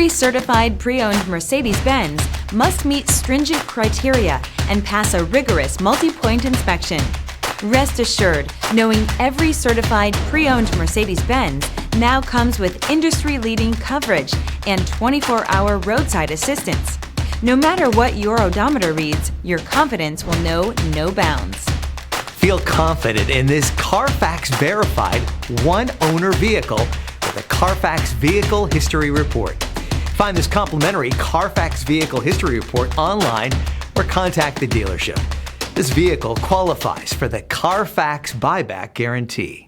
Every certified pre-owned Mercedes-Benz must meet stringent criteria and pass a rigorous multi-point inspection. Rest assured, knowing every certified pre-owned Mercedes-Benz now comes with industry-leading coverage and 24-hour roadside assistance. No matter what your odometer reads, your confidence will know no bounds. Feel confident in this Carfax-verified one-owner vehicle with a Carfax Vehicle History Report. Find this complimentary Carfax Vehicle History Report online or contact the dealership. This vehicle qualifies for the Carfax Buyback Guarantee.